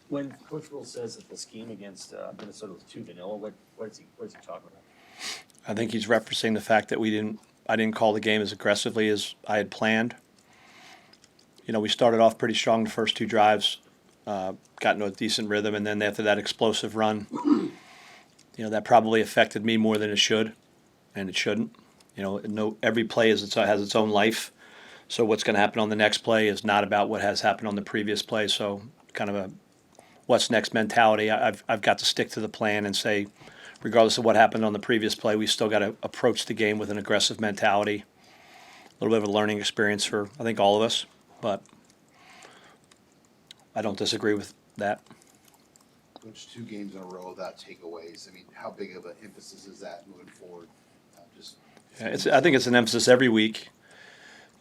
When Coach Rule says that the scheme against Minnesota was too vanilla, what is he talking about? I think he's referencing the fact that I didn't call the game as aggressively as I had planned. We started off pretty strong the first two drives, got into a decent rhythm, and then after that explosive run, that probably affected me more than it should, and it shouldn't. Every play has its own life. So what's going to happen on the next play is not about what has happened on the previous play. So kind of a what's next mentality. I've got to stick to the plan and say, regardless of what happened on the previous play, we still got to approach the game with an aggressive mentality. A little bit of a learning experience for, I think, all of us, but I don't disagree with that. Coach, 2 games in a row without takeaways. I mean, how big of an emphasis is that moving forward? I think it's an emphasis every week.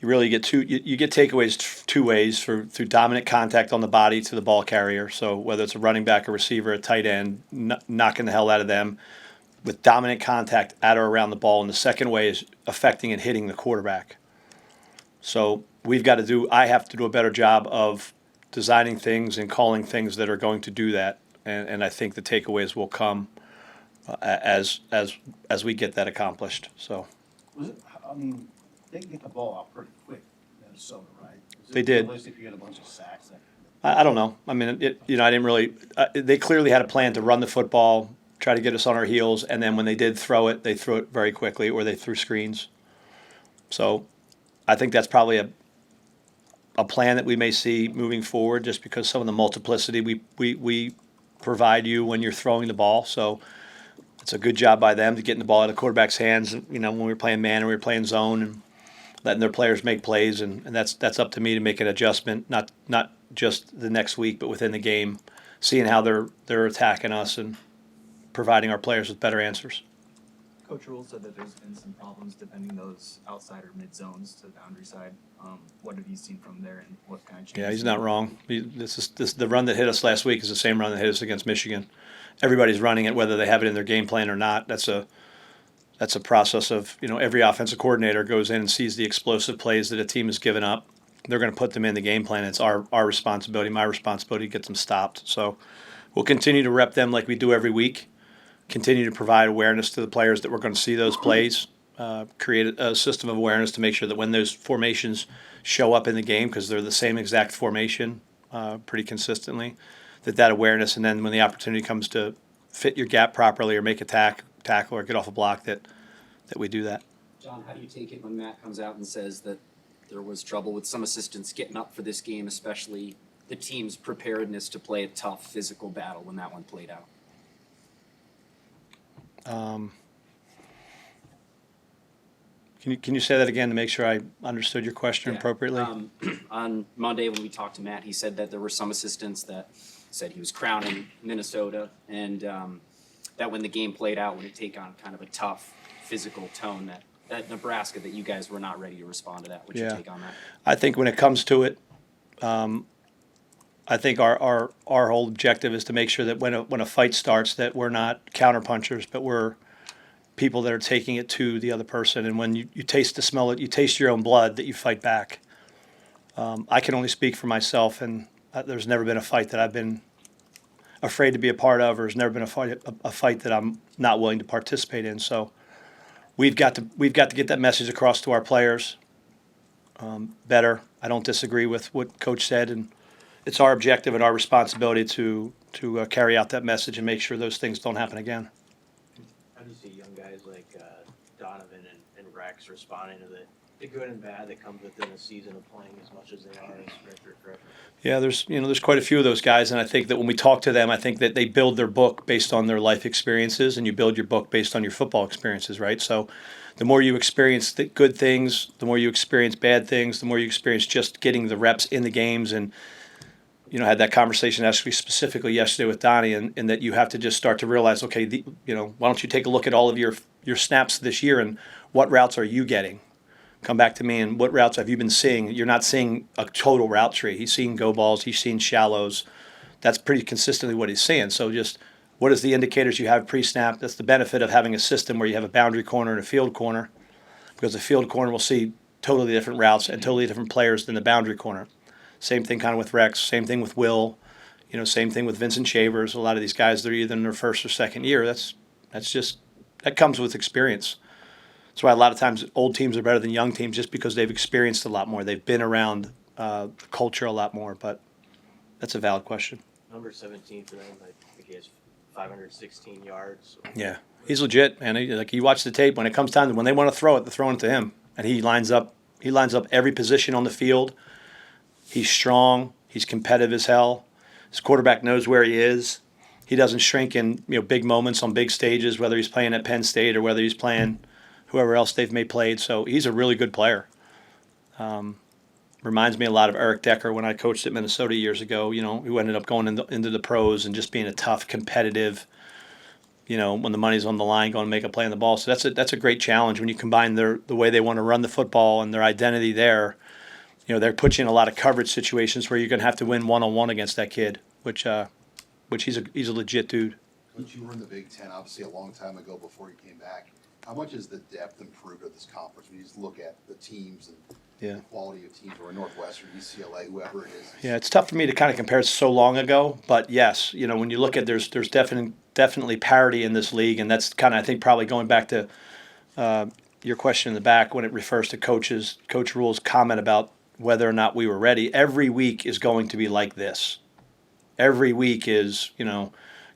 You really get you get takeaways two ways through dominant contact on the body to the ball carrier. So whether it's a running back, a receiver, a tight end, knocking the hell out of them with dominant contact at or around the ball. And the second way is affecting and hitting the quarterback. So I have to do a better job of designing things and calling things that are going to do that. And I think the takeaways will come as we get that accomplished. So. They get the ball out pretty quick, Minnesota, right? They did. Realistic if you get a bunch of sacks? I don't know. I mean, I didn't really. They clearly had a plan to run the football, try to get us on our heels, and then when they did throw it, they threw it very quickly, or they threw screens. So, I think that's probably a plan that we may see moving forward, just because some of the multiplicity we provide you when you're throwing the ball. So, it's a good job by them to getting the ball out of the quarterback's hands. When we were playing man and we were playing zone and letting their players make plays, and that's up to me to make an adjustment, not just the next week, but within the game, seeing how they're attacking us and providing our players with better answers. Coach Rule said that there's been some problems defending those outside or mid zones to the boundary side. What have you seen from there, and what kind of changes? Yeah, he's not wrong. The run that hit us last week is the same run that hit us against Michigan. Everybody's running it, whether they have it in their game plan or not. That's a process of, every offensive coordinator goes in and sees the explosive plays that a team has given up. They're going to put them in the game plan. It's our responsibility, my responsibility to get them stopped. So we'll continue to rep them like we do every week, continue to provide awareness to the players that we're going to see those plays, create a system of awareness to make sure that when those formations show up in the game, because they're the same exact formation pretty consistently, that awareness, and then when the opportunity comes to fit your gap properly or make a tackle or get off a block, that we do that. John, how do you take it when Matt comes out and says that there was trouble with some assistants getting up for this game, especially the team's preparedness to play a tough physical battle when that one played out? Can you say that again to make sure I understood your question appropriately? On Monday when we talked to Matt, he said that there were some assistants that said he was crowning Minnesota, and that when the game played out, when it take on kind of a tough physical tone, that Nebraska, that you guys were not ready to respond to that. What's your take on that? I think when it comes to it, I think our whole objective is to make sure that when a fight starts, that we're not counterpunchers, but we're people that are taking it to the other person. And when you taste the smell, you taste your own blood, that you fight back. I can only speak for myself, and there's never been a fight that I've been afraid to be a part of, or there's never been a fight that I'm not willing to participate in. So we've got to get that message across to our players better. I don't disagree with what Coach said, and it's our objective and our responsibility to carry out that message and make sure those things don't happen again. How do you see young guys like Donovan and Rex responding to the good and bad that comes within a season of playing as much as they are as redshirt freshmen? Yeah, there's quite a few of those guys, and I think that when we talk to them, I think that they build their book based on their life experiences, and you build your book based on your football experiences, right? So the more you experience the good things, the more you experience bad things, the more you experience just getting the reps in the games. And had that conversation actually specifically yesterday with Donnie, and that you have to just start to realize, okay, why don't you take a look at all of your snaps this year, and what routes are you getting? Come back to me, and what routes have you been seeing? You're not seeing a total route tree. He's seeing go balls. He's seeing shallows. That's pretty consistently what he's seeing. So just what is the indicators you have pre-snap? That's the benefit of having a system where you have a boundary corner and a field corner, because the field corner will see totally different routes and totally different players than the boundary corner. Same thing kind of with Rex. Same thing with Will. Same thing with Vincent Shavers. A lot of these guys, they're either in their first or second year. That comes with experience. That's why a lot of times old teams are better than young teams, just because they've experienced a lot more. They've been around the culture a lot more. But that's a valid question. Number 17 for them, I think he has 516 yards. Yeah, he's legit, man. You watch the tape, when it comes time, when they want to throw it, they're throwing it to him, and he lines up every position on the field. He's strong. He's competitive as hell. His quarterback knows where he is. He doesn't shrink in big moments on big stages, whether he's playing at Penn State or whether he's playing whoever else they've may played. So he's a really good player. Reminds me a lot of Eric Decker when I coached at Minnesota years ago, who ended up going into the pros and just being a tough, competitive, when the money's on the line, going to make a play on the ball. So that's a great challenge when you combine the way they want to run the football and their identity there. They're put you in a lot of coverage situations where you're going to have to win one-on-one against that kid, which he's a legit dude. Coach, you were in the Big Ten, obviously a long time ago before you came back. How much has the depth improved of this conference? When you just look at the teams and the quality of teams, or Northwestern, UCLA, whoever it is. Yeah, it's tough for me to kind of compare it so long ago, but yes, when you look at there's definitely parity in this league, and that's kind of, I think, probably going back to your question in the back when it refers to Coach Rule's comment about whether or not we were ready. Every week is going to be like this. Every week is,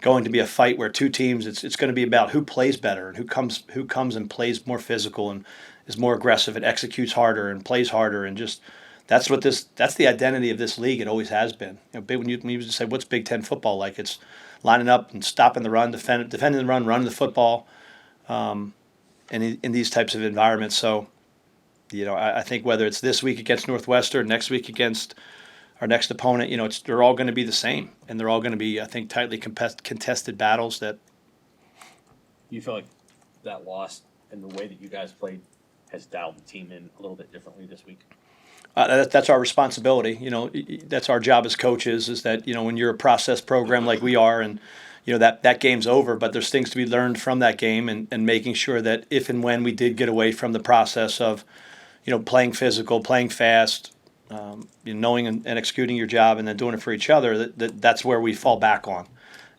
going to be a fight where two teams, it's going to be about who plays better and who comes and plays more physical and is more aggressive and executes harder and plays harder, and just that's the identity of this league. It always has been. When you say what's Big Ten football like, it's lining up and stopping the run, defending the run, running the football, and in these types of environments. So, I think whether it's this week against Northwestern, next week against our next opponent, they're all going to be the same, and they're all going to be, I think, tightly contested battles. That you feel like that loss and the way that you guys played has dialed the team in a little bit differently this week? That's our responsibility. That's our job as coaches, is that, when you're a process program like we are, and, that game's over, but there's things to be learned from that game, and making sure that if and when we did get away from the process of, playing physical, playing fast, knowing and executing your job and then doing it for each other, that's where we fall back on.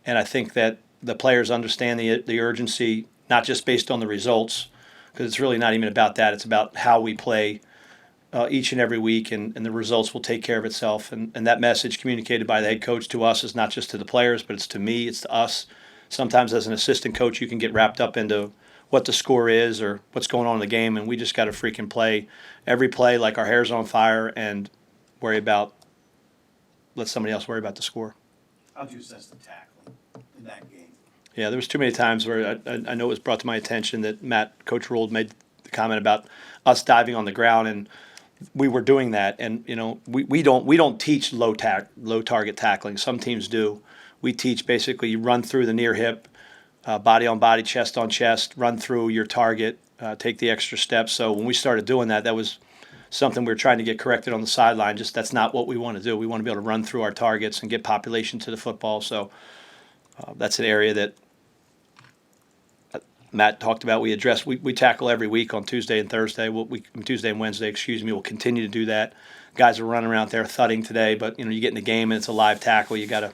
And I think that the players understand the urgency, not just based on the results, because it's really not even about that. It's about how we play each and every week, and the results will take care of itself. And that message communicated by the head coach to us is not just to the players, but it's to me, it's to us. Sometimes as an assistant coach, you can get wrapped up into what the score is or what's going on in the game, and we just got to freaking play every play like our hair's on fire and let somebody else worry about the score. How'd you assess the tackling in that game? Yeah, there was too many times where I know it was brought to my attention that Coach Rule made the comment about us diving on the ground, and we were doing that. And we don't teach low target tackling. Some teams do. We teach basically you run through the near hip, body on body, chest on chest, run through your target, take the extra steps. So when we started doing that, that was something we were trying to get corrected on the sideline. Just that's not what we want to do. We want to be able to run through our targets and get population to the football. So that's an area that Matt talked about. We address. We tackle every week on Tuesday and Thursday. Tuesday and Wednesday, excuse me. We'll continue to do that. Guys are running around there thudding today, but you get in the game and it's a live tackle. You gotta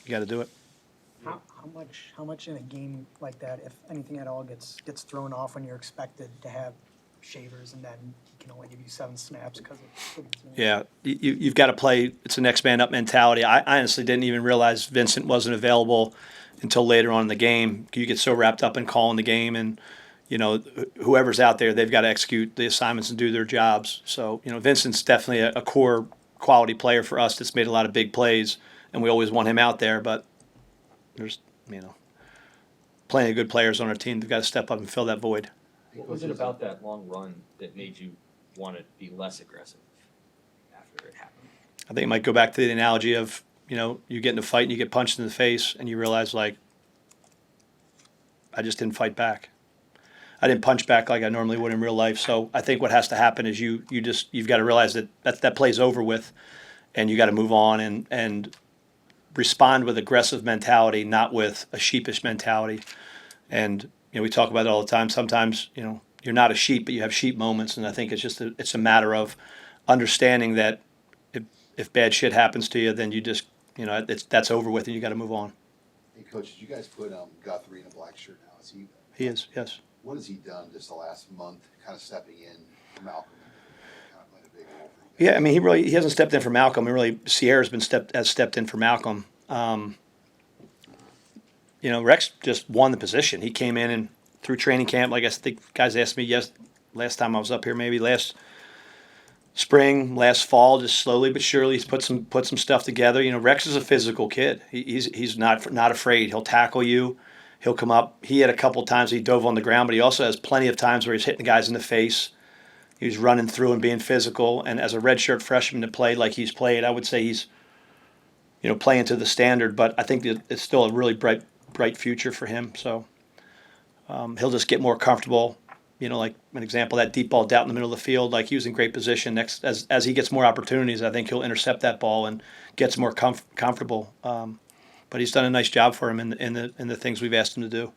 do it. How much in a game like that, if anything at all, gets thrown off when you're expected to have Shavers and then he can only give you 7 snaps because of Yeah, you've got to play. It's a next man up mentality. I honestly didn't even realize Vincent wasn't available until later on in the game. You get so wrapped up in calling the game, and whoever's out there, they've got to execute the assignments and do their jobs. So Vincent's definitely a core quality player for us that's made a lot of big plays, and we always want him out there. But there's plenty of good players on our team. They've got to step up and fill that void. What was it about that long run that made you want to be less aggressive after it happened? I think it might go back to the analogy of, you get in a fight and you get punched in the face and you realize, like, I just didn't fight back. I didn't punch back like I normally would in real life. So I think what has to happen is you've got to realize that play's over with, and you got to move on and respond with aggressive mentality, not with a sheepish mentality. And we talk about it all the time. Sometimes you're not a sheep, but you have sheep moments, and I think it's a matter of understanding that if bad shit happens to you, then you just you know, that's over with and you got to move on. Hey, Coach, did you guys put Guthrie in a black shirt now? Is he? He is, yes. What has he done just the last month, kind of stepping in for Malcolm? Kind of playing a big role for you guys? Yeah, I mean, he hasn't stepped in for Malcolm. Sierra's has stepped in for Malcolm. You know, Rex just won the position. He came in and through training camp, like I think guys asked me last time I was up here, maybe last spring, last fall, just slowly but surely he's put some stuff together. You know, Rex is a physical kid. He's not afraid. He'll tackle you. He'll come up. He had a couple times he dove on the ground, but he also has plenty of times where he's hitting the guys in the face. He's running through and being physical. And as a redshirt freshman to play like he's played, I would say he's, you know, playing to the standard. But I think it's still a really bright future for him. So he'll just get more comfortable. You know, like an example, that deep ball down in the middle of the field, like he was in great position. Next, as he gets more opportunities, I think he'll intercept that ball and gets more comfortable. But he's done a nice job for him in the things we've asked him to do.